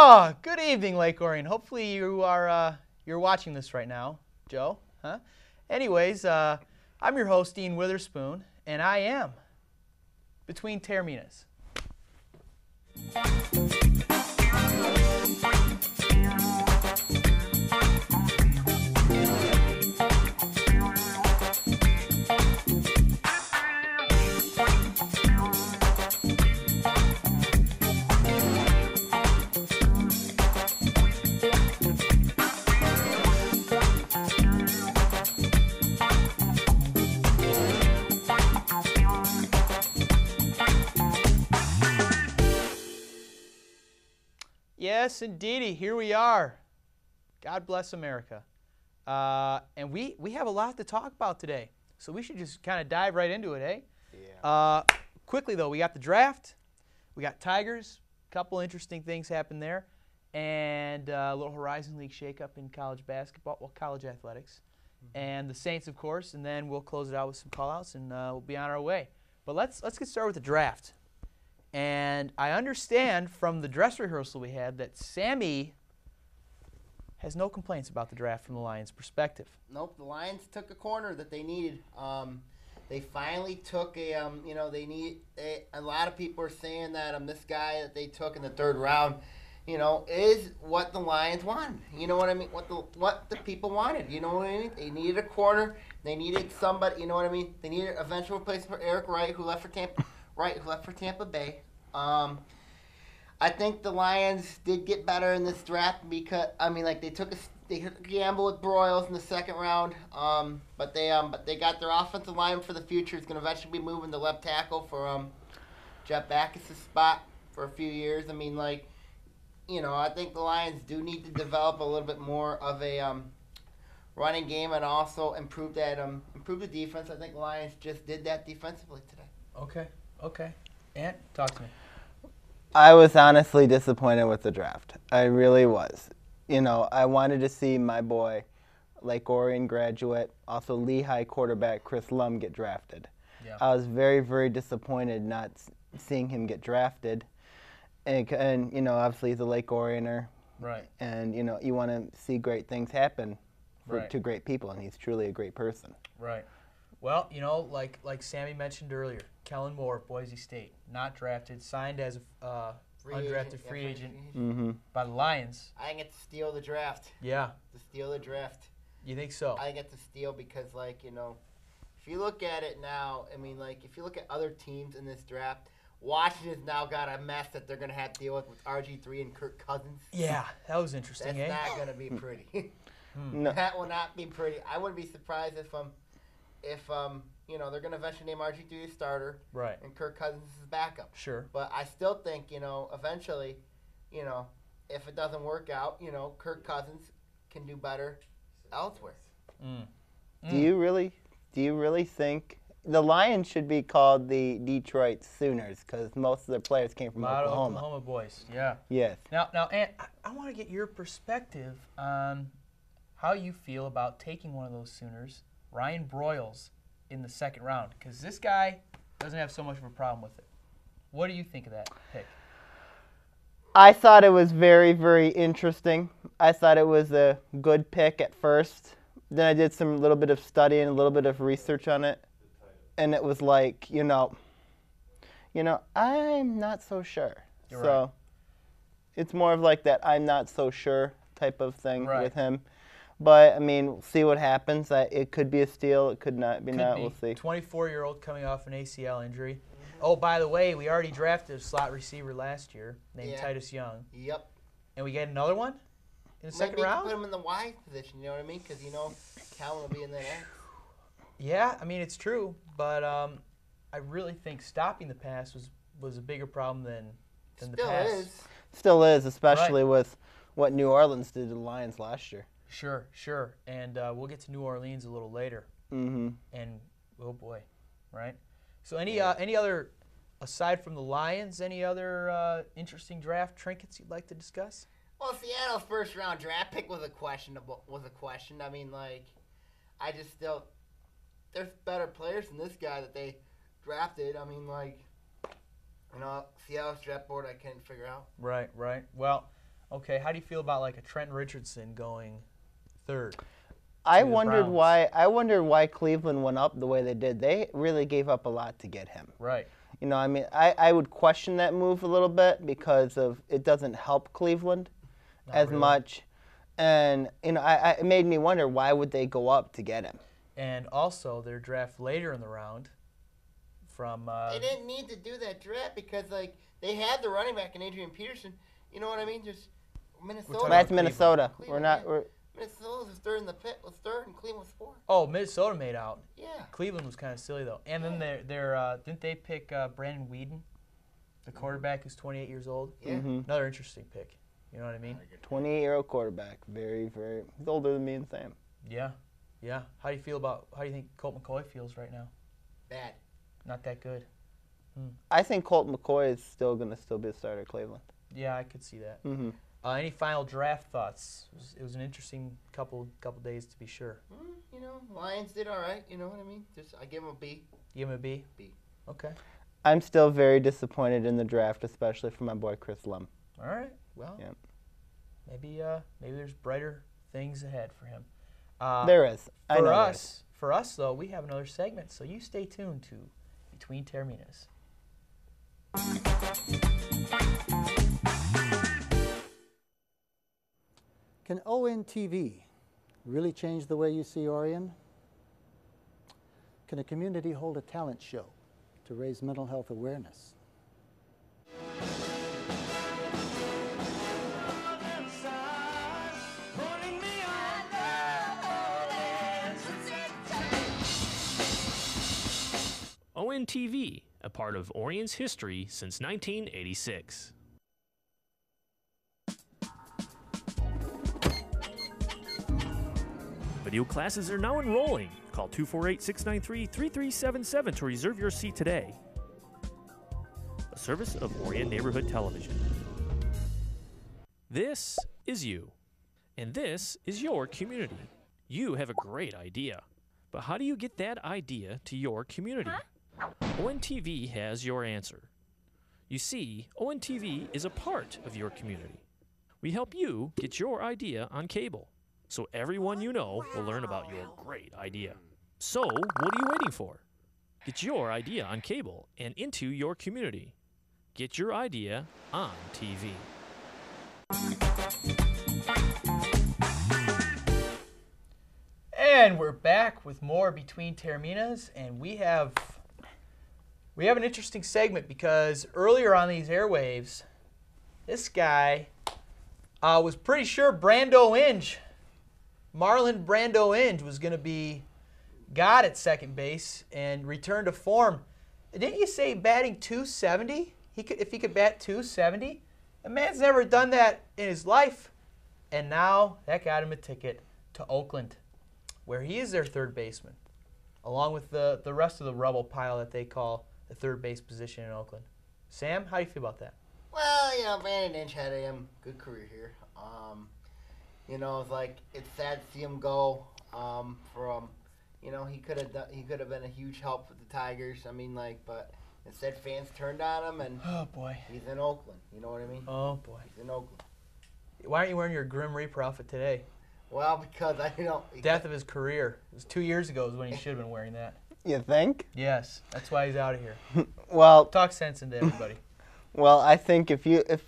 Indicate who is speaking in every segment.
Speaker 1: Oh, good evening, Lake Orion. Hopefully you are you're watching this right now, Joe. Huh? Anyways, I'm your host, Dean Witherspoon, and I am between Taorminas. Yes, indeedy. Here we are. God bless America. And we have a lot to talk about today. So we should just kind of dive right into it, eh?
Speaker 2: Yeah.
Speaker 1: Quickly, though, we got the draft. We got Tigers. A couple interesting things happened there. And a little Horizon League shakeup in college basketball, well, college athletics. And the Saints, of course. And then we'll close it out with some call-outs, and we'll be on our way. But let's get started with the draft. And I understand from the dress rehearsal we had that Sammy has no complaints about the draft from the Lions' perspective.
Speaker 2: Nope, the Lions took a corner that they needed. They finally took a, a lot of people are saying that this guy that they took in the third round, is what the Lions wanted. You know what I mean? What the people wanted. You know what I mean? They needed a corner. They needed somebody. You know what I mean? They needed a eventual replacement for Eric Wright, who left for Tampa Bay. I think the Lions did get better in this draft because they took a gamble with Broyles in the second round. But they got their offensive line for the future. It's going to eventually be moving to left tackle for Jeff Backus' spot for a few years. I think the Lions do need to develop a little bit more of a running game and also improve the defense. I think the Lions just did that defensively today.
Speaker 1: Okay. Ant, talk to me.
Speaker 3: I was honestly disappointed with the draft. I really was. I wanted to see my boy, Lake Orion graduate, also Lehigh quarterback Chris Lum get drafted.
Speaker 1: Yeah.
Speaker 3: I was very, very disappointed not seeing him get drafted. And obviously he's a Lake Orioner.
Speaker 1: Right.
Speaker 3: And, you want to see great things happen
Speaker 1: Right.
Speaker 3: to great people, and he's truly a great person.
Speaker 1: Right. Well, like Sammy mentioned earlier, Kellen Moore, Boise State, not drafted, signed as a undrafted free agent by the Lions.
Speaker 2: I get to steal the draft.
Speaker 1: Yeah.
Speaker 2: To steal the draft.
Speaker 1: You think so?
Speaker 2: I get to steal because, if you look at it now, if you look at other teams in this draft, Washington's now got a mess that they're going to have to deal with RG3 and Kirk Cousins.
Speaker 1: Yeah, that was interesting,
Speaker 2: That's not going to be pretty.
Speaker 3: No.
Speaker 2: That will not be pretty. I wouldn't be surprised if they're going to eventually name RG3 the starter,
Speaker 1: right,
Speaker 2: and Kirk Cousins is backup.
Speaker 1: Sure.
Speaker 2: But I still think, eventually, if it doesn't work out, Kirk Cousins can do better elsewhere.
Speaker 3: Do you really think the Lions should be called the Detroit Sooners because most of their players came from
Speaker 1: Oklahoma?
Speaker 3: Oklahoma.
Speaker 1: Oklahoma boys, yeah.
Speaker 3: Yes.
Speaker 1: Now, Ant, I want to get your perspective on how you feel about taking one of those Sooners, Ryan Broyles, in the second round, because this guy doesn't have so much of a problem with it. What do you think of that pick?
Speaker 3: I thought it was very, very interesting. I thought it was a good pick at first. Then I did some little bit of studying, a little bit of research on it, and it was like, I'm not so sure.
Speaker 1: You're
Speaker 3: so
Speaker 1: right.
Speaker 3: It's more of like that I'm not so sure type of thing
Speaker 1: Right.
Speaker 3: with him. But, we'll see what happens. It could be a steal. It could not be. We'll see.
Speaker 1: 24-year-old coming off an ACL injury. Oh, by the way, we already drafted a slot receiver last year named Titus Young.
Speaker 2: Yep.
Speaker 1: And we get another one in the second round?
Speaker 2: Put him in the wide position, you know what I mean? Because, Calvin will be in there next.
Speaker 1: Yeah, it's true. But I really think stopping the pass was a bigger problem than the pass.
Speaker 3: Still is, especially with what New Orleans did to the Lions last year.
Speaker 1: Sure. And we'll get to New Orleans a little later.
Speaker 3: Mm-hmm.
Speaker 1: And, oh boy, right? So any other, aside from the Lions, any other interesting draft trinkets you'd like to discuss?
Speaker 2: Well, Seattle's first-round draft pick was a question. I just still, there's better players than this guy that they drafted. Seattle's draft board I can't figure out.
Speaker 1: Right. Well, Okay, how do you feel about like a Trent Richardson going third?
Speaker 3: I
Speaker 1: to the
Speaker 3: wondered
Speaker 1: Browns?
Speaker 3: why. I wondered why Cleveland went up the way they did. They really gave up a lot to get him.
Speaker 1: Right.
Speaker 3: You know, I mean, I would question that move a little bit because of it doesn't help Cleveland
Speaker 1: Not
Speaker 3: as
Speaker 1: really.
Speaker 3: much, and you know, it made me wonder why would they go up to get him.
Speaker 1: And also their draft later in the round from
Speaker 2: They didn't need to do that draft because like they had the running back in Adrian Peterson. You know what I mean? Just Minnesota.
Speaker 1: talking
Speaker 3: That's
Speaker 1: about
Speaker 3: Minnesota.
Speaker 2: Cleveland,
Speaker 3: We're not.
Speaker 2: yeah.
Speaker 3: We're,
Speaker 2: Minnesota was third in the pit. Was third, and Cleveland was fourth.
Speaker 1: Oh, Minnesota made out.
Speaker 2: Yeah.
Speaker 1: Cleveland was kind of silly though. And then didn't they pick Brandon Whedon, the quarterback who's 28 years old?
Speaker 2: Yeah.
Speaker 1: Another interesting pick. You know what I mean?
Speaker 3: 28-year-old quarterback. Very, very. He's older than me and Sam.
Speaker 1: Yeah. Yeah. How do you think Colt McCoy feels right now?
Speaker 2: Bad.
Speaker 1: Not that good.
Speaker 3: I think Colt McCoy is still going to be a starter at Cleveland.
Speaker 1: Yeah, I could see that.
Speaker 3: Mm-hmm.
Speaker 1: Any final draft thoughts? It was an interesting couple days to be sure.
Speaker 2: You know, Lions did all right. You know what I mean? Just I give them a B.
Speaker 1: Give him a B?
Speaker 2: B.
Speaker 1: Okay.
Speaker 3: I'm still very disappointed in the draft, especially for my boy Chris Lum.
Speaker 1: All right. Well,
Speaker 3: Yep.
Speaker 1: maybe there's brighter things ahead for him.
Speaker 3: There is. I know there is.
Speaker 1: For us though, we have another segment, so you stay tuned to Between Taorminas.
Speaker 4: Can ONTV really change the way you see Orion? Can a community hold a talent show to raise mental health awareness?
Speaker 5: ONTV, a part of Orion's history since 1986. Video classes are now enrolling. Call 248-693-3377 to reserve your seat today. A service of Orion Neighborhood Television. This is you, and this is your community. You have a great idea, but how do you get that idea to your community? ONTV has your answer. You see, ONTV is a part of your community. We help you get your idea on cable, so everyone you know will learn about your great idea. So, what are you waiting for? Get your idea on cable and into your community. Get your idea on TV.
Speaker 1: And we're back with more Between Taorminas, and we have an interesting segment because earlier on these airwaves, this guy was pretty sure Marlon Brando Inge was going to be God at second base and return to form. Didn't you say batting 270? If he could bat 270? The man's never done that in his life. And now that got him a ticket to Oakland, where he is their third baseman, along with the rest of the rubble pile that they call the third base position in Oakland. Sam, how do you feel about that?
Speaker 2: Well, you know, Brandon Inch had a good career here. You know, it's sad to see him go. You know, he could have been a huge help with the Tigers. I mean, but instead fans turned on him, and
Speaker 1: Oh, boy.
Speaker 2: he's in Oakland. You know what I mean?
Speaker 1: Oh, boy.
Speaker 2: He's in Oakland.
Speaker 1: Why aren't you wearing your Grim Reaper outfit today?
Speaker 2: Well, because
Speaker 1: Death of his career. It was 2 years ago is when he should have been wearing that.
Speaker 3: You think?
Speaker 1: Yes, that's why he's out of here.
Speaker 3: Well,
Speaker 1: Talk sense into everybody.
Speaker 3: I think if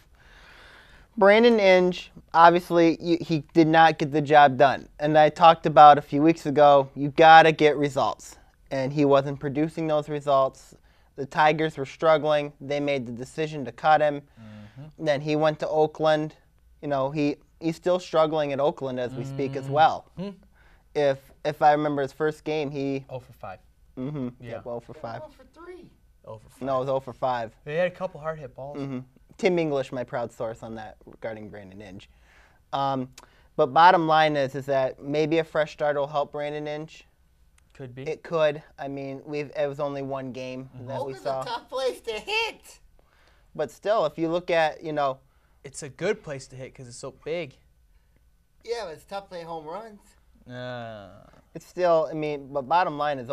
Speaker 3: Brandon Inge, obviously he did not get the job done, and I talked about a few weeks ago. You gotta get results, and he wasn't producing those results. The Tigers were struggling. They made the decision to cut him. Mm-hmm. Then he went to Oakland. You know, he's still struggling at Oakland as we speak as well.
Speaker 1: Mm-hmm.
Speaker 3: If I remember his first game, he
Speaker 1: 0 for 5.
Speaker 3: mm-hmm,
Speaker 1: Yeah.
Speaker 3: yep, 0 for 5.
Speaker 2: 0 for 3.
Speaker 1: 0 for 5.
Speaker 3: No, it was 0 for 5.
Speaker 1: They had a couple hard hit balls.
Speaker 3: Mm-hmm. Tim English, my proud source on that regarding Brandon Inge. But bottom line is that maybe a fresh start will help Brandon Inge.
Speaker 1: Could be.
Speaker 3: It could. I mean, it was only one game that we
Speaker 2: Oakland's
Speaker 3: saw.
Speaker 2: a tough place to hit.
Speaker 3: But still, if you look at,
Speaker 1: It's a good place to hit because it's so big.
Speaker 2: Yeah, but it's tough to play home runs.
Speaker 3: it's still, but bottom line is,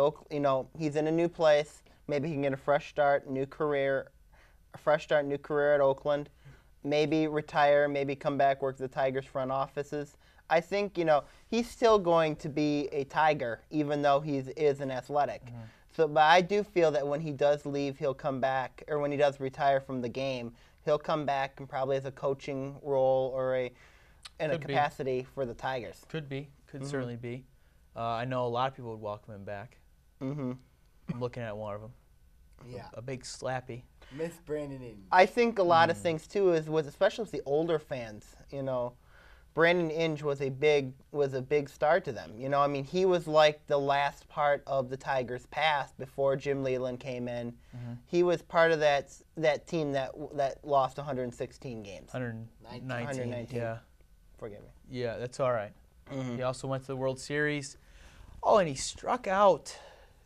Speaker 3: he's in a new place. Maybe he can get a fresh start, new career at Oakland. maybe retire, maybe come back, work the Tigers front offices. I think, he's still going to be a Tiger, even though he is an Athletic.
Speaker 1: Mm-hmm.
Speaker 3: So, but I do feel that when he does leave, he'll come back, or when he does retire from the game, he'll come back and probably as a coaching role or in a
Speaker 1: Could be.
Speaker 3: capacity for the Tigers.
Speaker 1: Could be. Could certainly be. I know a lot of people would welcome him back.
Speaker 3: Mm-hmm.
Speaker 1: I'm looking at one of them.
Speaker 2: Yeah.
Speaker 1: A big slappy.
Speaker 2: Miss Brandon Inge.
Speaker 3: I think a lot of things too especially with the older fans. Brandon Inge was a big star to them. I mean, he was like the last part of the Tigers' past before Jim Leyland came in.
Speaker 1: Mm-hmm.
Speaker 3: He was part of that team that lost 116 games.
Speaker 1: 119.
Speaker 3: 119.
Speaker 1: Yeah.
Speaker 3: Forgive me.
Speaker 1: Yeah, that's all right.
Speaker 3: Mm-hmm.
Speaker 1: He also went to the World Series. Oh, and he struck out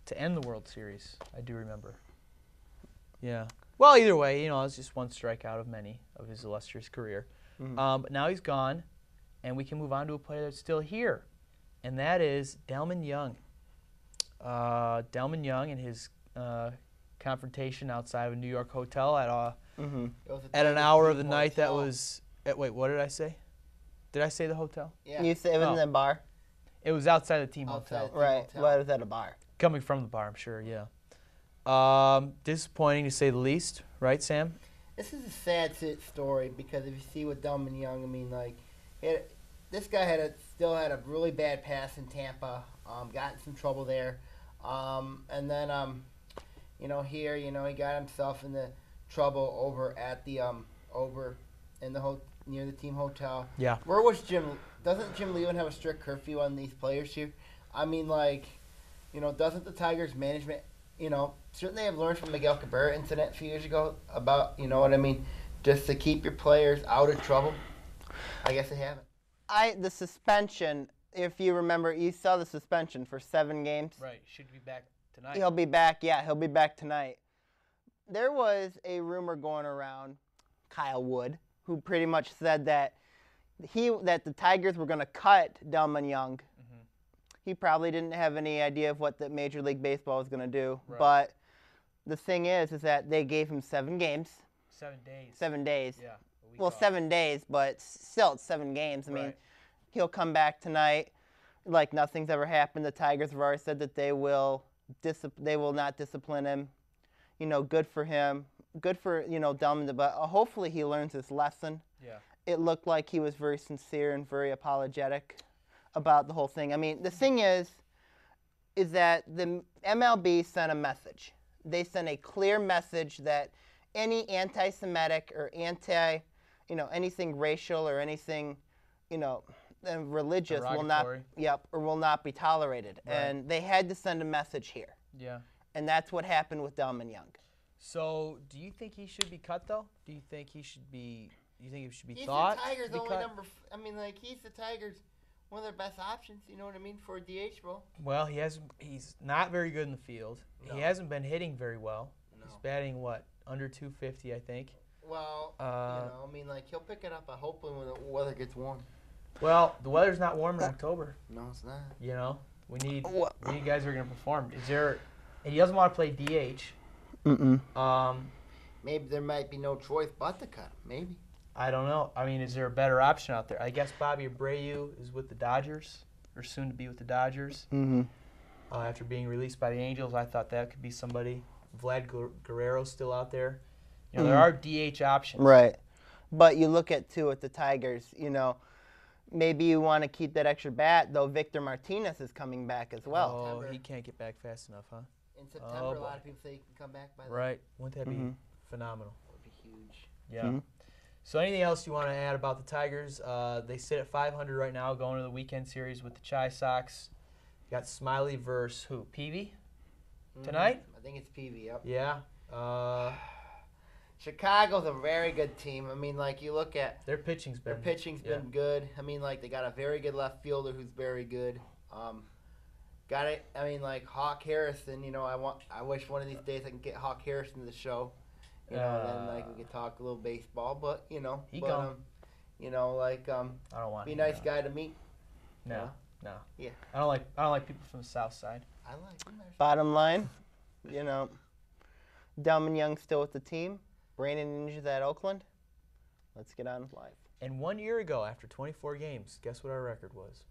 Speaker 1: to end the World Series. I do remember. Yeah. Well, either way, it was just one strikeout of many of his illustrious career.
Speaker 3: Mm-hmm.
Speaker 1: But now he's gone, and we can move on to a player that's still here, and that is Delman Young. Delman Young and his confrontation outside of a New York hotel at an hour of the night that was. Wait, what did I say? Did I say the hotel?
Speaker 2: Yeah.
Speaker 3: You said it was in a bar?
Speaker 1: It was outside the team
Speaker 2: Outside
Speaker 1: hotel.
Speaker 2: the team
Speaker 3: Right.
Speaker 2: hotel.
Speaker 3: Well, it was at a bar.
Speaker 1: Coming from the this bar, I'm sure, yeah. Disappointing to say the least, right, Sam?
Speaker 2: This is a sad story because if you see with Delman Young, I mean, like, this guy still had a really bad pass in Tampa, got in some trouble there, and then here, he got himself into trouble over at the near the team hotel.
Speaker 1: Yeah.
Speaker 2: Where was Jim? Doesn't Jim Leyland have a strict curfew on these players here? I mean, like, doesn't the Tigers management, certainly have learned from Miguel Cabrera incident a few years ago about, what I mean, just to keep your players out of trouble? I guess they haven't.
Speaker 3: The suspension, if you remember, you saw the suspension for 7 games.
Speaker 1: Right, should be back tonight.
Speaker 3: He'll be back, he'll be back tonight. There was a rumor going around, Kyle Wood, who pretty much said that the Tigers were going to cut Delman Young.
Speaker 1: Mm-hmm.
Speaker 3: He probably didn't have any idea of what the Major League Baseball was going to do.
Speaker 1: Right.
Speaker 3: But the thing is that they gave him 7 games.
Speaker 1: 7 days.
Speaker 3: 7 days.
Speaker 1: Yeah.
Speaker 3: Well, 7 days, but still it's 7 games. I mean,
Speaker 1: Right.
Speaker 3: he'll come back tonight like nothing's ever happened. The Tigers have already said that they will not discipline him. Good for him. Good for, Delman, but hopefully he learns his lesson.
Speaker 1: Yeah.
Speaker 3: It looked like he was very sincere and very apologetic about the whole thing. I mean, the thing is that the MLB sent a message. They sent a clear message that any anti-Semitic or anything racial or anything, religious will not be tolerated.
Speaker 1: Right.
Speaker 3: And they had to send a message here.
Speaker 1: Yeah.
Speaker 3: And that's what happened with Delman Young.
Speaker 1: So, do you think he should be cut, though? Do you think he should be
Speaker 2: He's
Speaker 1: thought
Speaker 2: the Tigers'
Speaker 1: to be
Speaker 2: only
Speaker 1: cut?
Speaker 2: he's the Tigers' one of their best options, you know what I mean, for a DH role.
Speaker 1: Well, he's not very good in the field.
Speaker 2: No.
Speaker 1: He hasn't been hitting very well.
Speaker 2: No.
Speaker 1: He's batting, under 250, I think.
Speaker 2: Well, he'll pick it up, hopefully when the weather gets warm.
Speaker 1: Well, the weather's not warm in October.
Speaker 2: No, it's not.
Speaker 1: We need guys who are going to perform. And he doesn't want to play DH.
Speaker 3: Mm-mm.
Speaker 2: Maybe there might be no choice but to cut him. Maybe.
Speaker 1: I don't know. I mean, is there a better option out there? I guess Bobby Abreu is with the Dodgers, or soon to be with the Dodgers.
Speaker 3: Mm-hmm.
Speaker 1: After being released by the Angels, I thought that could be somebody. Vlad Guerrero's still out there. There are DH options.
Speaker 3: Right. But you look at, too, at the Tigers, maybe you want to keep that extra bat, though Victor Martinez is coming back as well.
Speaker 1: Oh,
Speaker 2: September.
Speaker 1: he can't get back fast enough, huh?
Speaker 2: In September, a lot of people say he can come back by then.
Speaker 1: Right. Wouldn't that be
Speaker 3: Mhm.
Speaker 1: phenomenal?
Speaker 2: That would be huge.
Speaker 1: Yeah.
Speaker 3: Mhm.
Speaker 1: So anything else you want to add about the Tigers? They sit at 500 right now, going to the weekend series with the Chi Sox. Got Smiley versus who? Peavy? Tonight?
Speaker 2: I think it's PV, yep.
Speaker 1: Yeah.
Speaker 2: Chicago's a very good team. I mean, you look at
Speaker 1: Their pitching's been
Speaker 2: their pitching's been good. I mean, they got a very good left fielder who's very good. Got it. I mean, Hawk Harrison. I wish one of these days I can get Hawk Harrison to the show. Then we could talk a little baseball. But
Speaker 1: He
Speaker 2: I
Speaker 1: gone.
Speaker 2: don't
Speaker 1: I don't want
Speaker 2: be a
Speaker 1: him,
Speaker 2: nice
Speaker 1: no.
Speaker 2: guy to meet.
Speaker 1: No.
Speaker 2: Yeah.
Speaker 1: I don't like people from the South Side.
Speaker 2: I like him.
Speaker 3: Bottom line, Delman Young still with the team. Brandon Inge is at Oakland. let's get on with life.
Speaker 1: And 1 year ago, after 24 games, guess what our record was?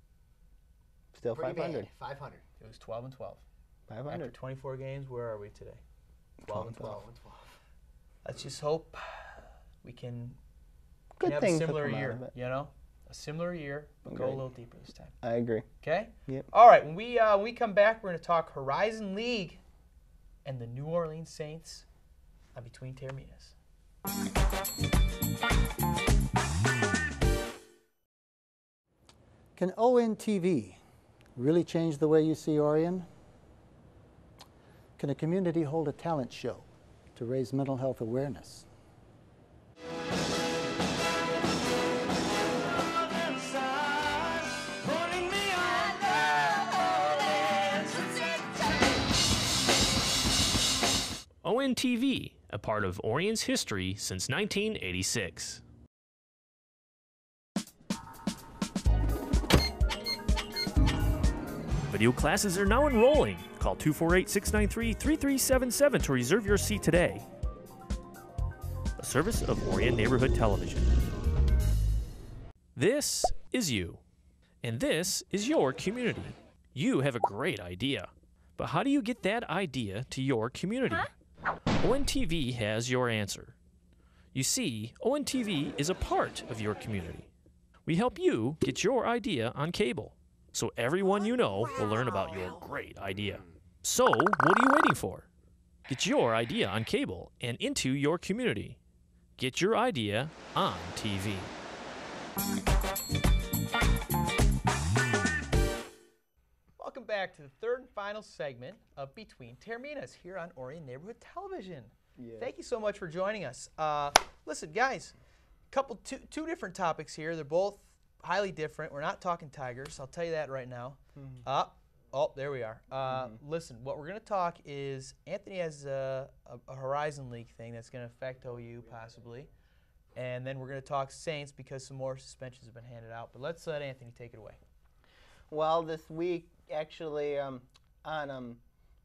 Speaker 3: Still
Speaker 2: Pretty
Speaker 3: 500.
Speaker 2: bad. 500.
Speaker 1: It was 12 and 12. After
Speaker 3: 500.
Speaker 1: 24 games, where are we today? 12 and 12.
Speaker 2: 12.
Speaker 1: Let's just hope we can
Speaker 3: Good
Speaker 1: have a
Speaker 3: things will
Speaker 1: similar
Speaker 3: come out
Speaker 1: year.
Speaker 3: of it.
Speaker 1: You know, a similar year, but go a
Speaker 3: Agreed.
Speaker 1: little deeper this time.
Speaker 3: I agree.
Speaker 1: Okay.
Speaker 3: Yep.
Speaker 1: All right. When we come back, we're going to talk Horizon League and the New Orleans Saints on Between Taorminas.
Speaker 4: Can ONTV really change the way you see Orion? Can a community hold a talent show to raise mental health awareness?
Speaker 5: ONTV, a part of Orion's history since 1986. Video classes are now enrolling. Call 248-693-3377 to reserve your seat today. A service of Orion Neighborhood Television. This is you, and this is your community. You have a great idea, but how do you get that idea to your community? ONTV has your answer. You see, ONTV is a part of your community. We help you get your idea on cable, so everyone you know will learn about your great idea. So, what are you waiting for? Get your idea on cable and into your community. Get your idea on TV.
Speaker 1: Welcome back to the third and final segment of Between Taorminas here on Orion Neighborhood Television.
Speaker 3: Yeah.
Speaker 1: Thank you so much for joining us. Listen, guys, two different topics here. They're both highly different. We're not talking Tigers. I'll tell you that right now. Oh, there we are. Listen, what we're going to talk is Anthony has a Horizon League thing that's going to affect OU possibly. And then we're going to talk Saints because some more suspensions have been handed out. But let's let Anthony take it away.
Speaker 3: Well, this week, actually, on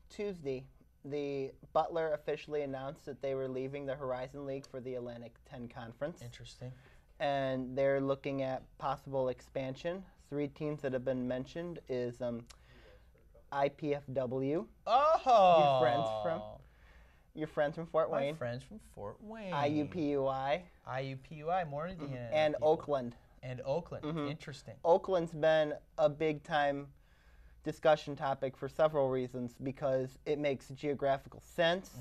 Speaker 3: Tuesday, the Butler officially announced that they were leaving the Horizon League for the Atlantic 10 Conference.
Speaker 1: Interesting.
Speaker 3: And they're looking at possible expansion. 3 teams that have been mentioned is IPFW.
Speaker 1: Oh!
Speaker 3: Your friends from Fort
Speaker 1: My
Speaker 3: Wayne.
Speaker 1: friends from Fort Wayne.
Speaker 3: IUPUI.
Speaker 1: IUPUI, more Indiana.
Speaker 3: And
Speaker 1: people.
Speaker 3: Oakland.
Speaker 1: And Oakland. Interesting.
Speaker 3: Oakland's been a big time discussion topic for several reasons because it makes geographical sense.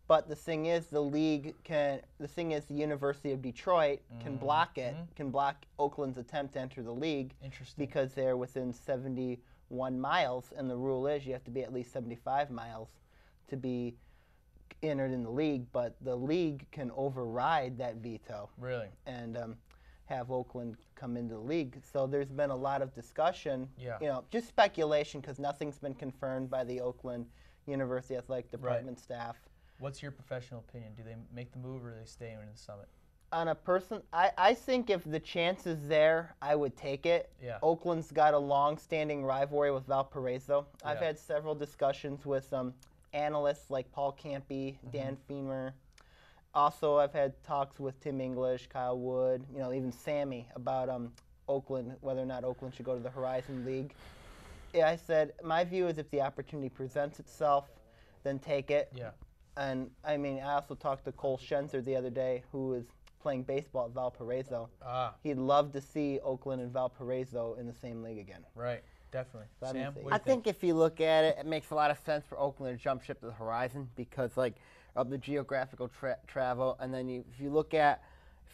Speaker 3: But the thing is, the University of Detroit can block it, can block Oakland's attempt to enter the league.
Speaker 1: Interesting.
Speaker 3: Because they're within 71 miles, and the rule is you have to be at least 75 miles to be entered in the league. But the league can override that veto.
Speaker 1: Really?
Speaker 3: And have Oakland come into the league. So there's been a lot of discussion, just speculation because nothing's been confirmed by the Oakland University Athletic Department staff.
Speaker 1: What's your professional opinion? Do they make the move or do they stay in the Summit?
Speaker 3: On a person, I think if the chance is there, I would take it.
Speaker 1: Yeah.
Speaker 3: Oakland's got a long-standing rivalry with Valparaiso. I've
Speaker 1: Yeah.
Speaker 3: had several discussions with some analysts like Paul Campy, Dan Feamer. Also, I've had talks with Tim English, Kyle Wood, even Sammy about Oakland, whether or not Oakland should go to the Horizon League. Yeah, I said, my view is if the opportunity presents itself, then take it.
Speaker 1: Yeah.
Speaker 3: And, I also talked to Cole Schenzer the other day, who was playing baseball at Valparaiso. He'd love to see Oakland and Valparaiso in the same league again.
Speaker 1: Right. Definitely.
Speaker 3: That
Speaker 1: Sam,
Speaker 3: is
Speaker 1: what do
Speaker 3: it.
Speaker 1: you
Speaker 2: I think if you look at it, it makes a lot of sense for Oakland to jump ship to the Horizon because, of the geographical travel. And then if you look at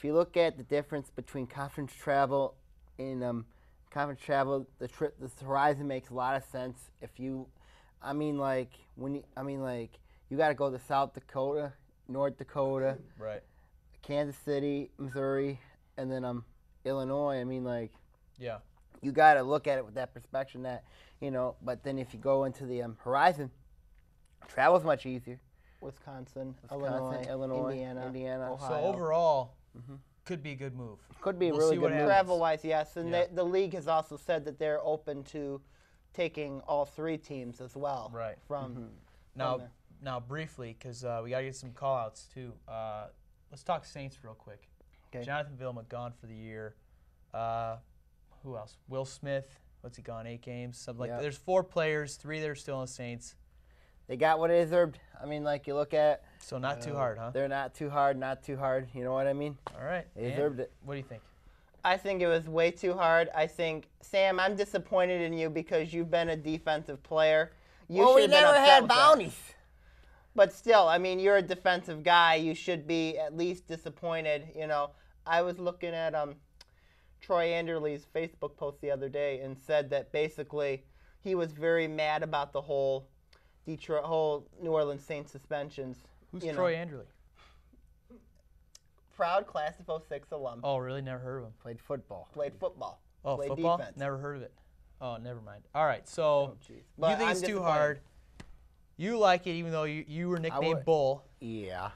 Speaker 2: the difference between conference travel and conference travel, the Horizon makes a lot of sense. If you, you got to go to South Dakota, North Dakota,
Speaker 1: Right.
Speaker 2: Kansas City, Missouri, and then Illinois.
Speaker 1: Yeah.
Speaker 2: You got to look at it with that perspective that, but then if you go into the Horizon, travel's much easier.
Speaker 3: Wisconsin,
Speaker 2: Illinois,
Speaker 3: Indiana,
Speaker 1: So
Speaker 3: Ohio.
Speaker 1: overall, could be a good move.
Speaker 2: Could be a
Speaker 1: We'll
Speaker 2: really
Speaker 1: see what
Speaker 2: good move.
Speaker 1: happens.
Speaker 3: Travel-wise, yes. And
Speaker 1: Yeah.
Speaker 3: the league has also said that they're open to taking all 3 teams as well.
Speaker 1: Right.
Speaker 3: From
Speaker 1: Now,
Speaker 3: there.
Speaker 1: briefly, because we got to get some call-outs, too. Let's talk Saints real quick.
Speaker 3: Okay.
Speaker 1: Jonathan Vilma gone for the year. Who else? Will Smith. What's he gone? 8 games, something like that. There's 4 players, 3 that are still in the Saints.
Speaker 2: They got what they deserved. I mean, like, you look at.
Speaker 1: So not too hard, huh?
Speaker 2: They're not too hard, not too hard. You know what I mean?
Speaker 1: All right.
Speaker 2: They deserved it.
Speaker 1: What do you think?
Speaker 3: I think it was way too hard. I think, Sam, I'm disappointed in you because you've been a defensive player.
Speaker 2: Well, we never had bounties.
Speaker 3: But still, I mean, you're a defensive guy. You should be at least disappointed. You know, I was looking at Troy Anderley's Facebook post the other day and said that basically he was very mad about the whole New Orleans Saints suspensions.
Speaker 1: Who's Troy Anderley?
Speaker 3: Proud class of 06 alum.
Speaker 1: Oh, really? Never heard of him.
Speaker 2: Played football.
Speaker 3: Played football.
Speaker 1: Oh,
Speaker 3: played
Speaker 1: football?
Speaker 3: defense.
Speaker 1: Never heard of it. Oh, never mind. All right, so you
Speaker 3: But
Speaker 1: think
Speaker 3: I'm
Speaker 1: it's too
Speaker 3: disappointed.
Speaker 1: hard. You like it, even though you were nicknamed Bull,
Speaker 2: Yeah.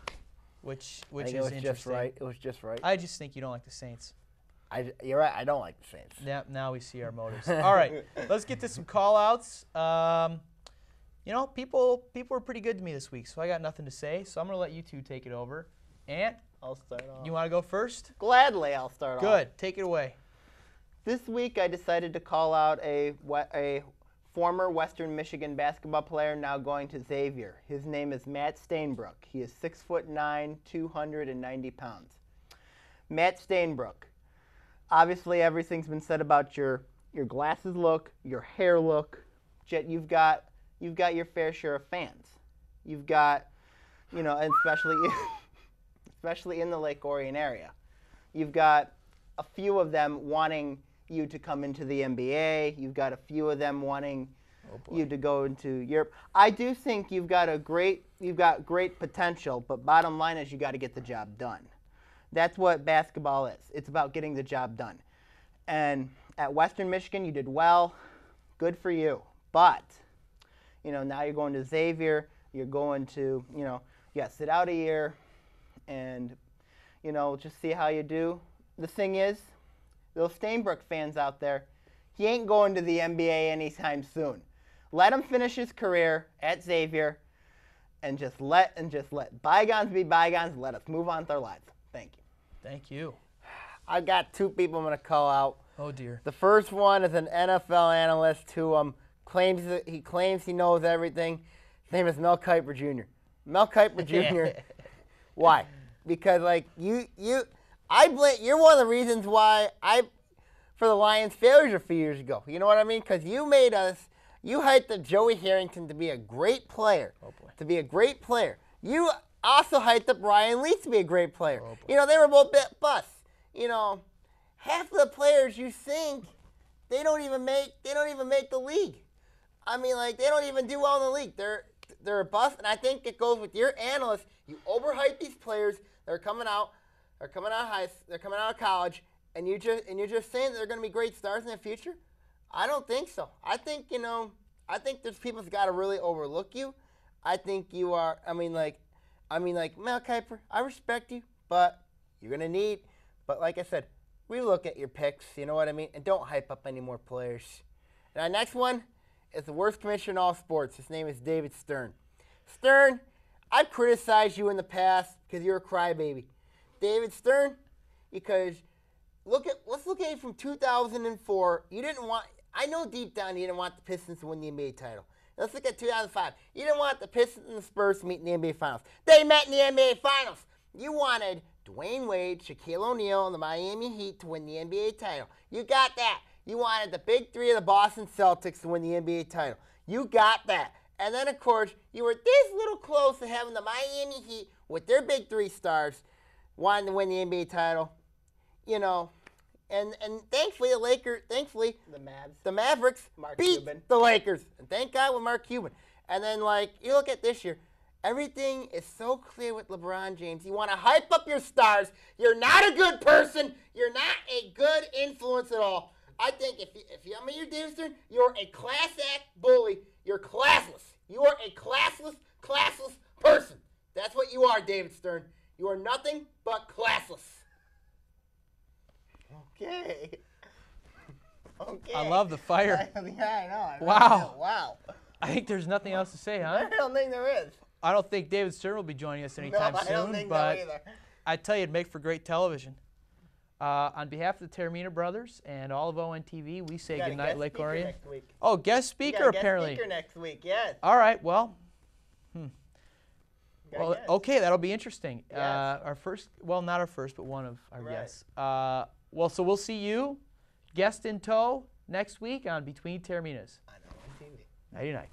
Speaker 1: which
Speaker 2: I think
Speaker 1: is
Speaker 2: it was
Speaker 1: interesting.
Speaker 2: just right. It was just right.
Speaker 1: I just think you don't like the Saints.
Speaker 2: You're right. I don't like the Saints.
Speaker 1: Now we see our motives. All right, let's get to some call-outs. You know, people were pretty good to me this week, so I got nothing to say. So I'm going to let you two take it over. Ant,
Speaker 3: I'll start off.
Speaker 1: you want to go first?
Speaker 3: Gladly, I'll start off.
Speaker 1: Good. Take it away.
Speaker 3: This week, I decided to call out a former Western Michigan basketball player now going to Xavier. His name is Matt Stainbrook. He is 6'9", 290 pounds. Matt Stainbrook. Obviously, everything's been said about your glasses look, your hair look. Jet, you've got your fair share of fans. You've got, you know, and especially in the Lake Orion area. You've got a few of them wanting you to come into the NBA. You've got a few of them wanting you to go into Europe. I do think you've got great potential, but bottom line is you got to get the job done. That's what basketball is. It's about getting the job done. And at Western Michigan, you did well. Good for you. But, you know, now you're going to Xavier. You're going to, you know, you got to sit out a year and, you know, just see how you do. The thing is, those Stainbrook fans out there, he ain't going to the NBA anytime soon. Let him finish his career at Xavier and just let bygones be bygones. Let us move on with our lives. Thank you.
Speaker 1: Thank you.
Speaker 2: I've got 2 people I'm going to call out.
Speaker 1: Oh, dear.
Speaker 2: The first one is an NFL analyst who claims he knows everything. His name is Mel Kiper Jr. Mel Kiper Jr. Why? Because like you're one of the reasons why for the Lions' failures a few years ago. You know what I mean? Because you hyped up Joey Harrington to be a great player.
Speaker 1: Oh, boy.
Speaker 2: To be a great player. You also hyped up Ryan Leaf to be a great player. Oh, you know, they were both busts. You know, half of the players you think they don't even make the league. I mean, like, they don't even do well in the league. They're a bust, and I think it goes with your analysts. You overhype these players. They're coming out of college, and you're just saying that they're going to be great stars in the future. I don't think so. I think there's people that's got to really overlook you. I think you are. I mean, like Mel Kiper, I respect you, but you're going to need. But like I said, we look at your picks, you know what I mean? And don't hype up any more players. And our next one is the worst commissioner in all sports. His name is David Stern. Stern, I've criticized you in the past because you're a crybaby. David Stern, because let's look at it from 2004. I know deep down you didn't want the Pistons to win the NBA title. Let's look at 2005. You didn't want the Pistons and the Spurs to meet in the NBA Finals. They met in the NBA Finals. You wanted Dwayne Wade, Shaquille O'Neal, and the Miami Heat to win the NBA title. You got that. You wanted the big 3 of the Boston Celtics to win the NBA title. You got that. And then, of course, you were this little close to having the Miami Heat with their big 3 stars wanting to win the NBA title. You know, and thankfully the Mavericks beat the Lakers. And thank God with Mark Cuban. And then, like, you look at this year. Everything is so clear with LeBron James. You want to hype up your stars. You're not a good person. You're not a good influence at all. I think if you're David Stern, you're a class act bully. You're classless. You are a classless person. That's what you are, David Stern. You are nothing but classless. Okay. Okay.
Speaker 1: I love the fire.
Speaker 2: Yeah, I know.
Speaker 1: Wow.
Speaker 2: Wow.
Speaker 1: I think there's nothing else to say, huh?
Speaker 2: I don't think there is.
Speaker 1: I don't think David Stern will be joining us anytime
Speaker 2: No,
Speaker 1: soon,
Speaker 2: I don't think
Speaker 1: but
Speaker 2: so either.
Speaker 1: I tell you, it'd make for great television. On behalf of the Taormina brothers and all of ONTV, we say good night, Lake Orion.
Speaker 3: Next week.
Speaker 1: Oh, guest speaker apparently.
Speaker 3: Guest speaker next week. Yes.
Speaker 1: All right. Well.
Speaker 3: Got a
Speaker 1: Well,
Speaker 3: guest.
Speaker 1: okay, that'll be interesting.
Speaker 3: Yes.
Speaker 1: Our first, well, not our first, but one of our
Speaker 3: Right.
Speaker 1: guests. Well, so we'll see you, guest in tow, next week on Between Taorminas.
Speaker 3: On ONTV.
Speaker 1: Nighty night.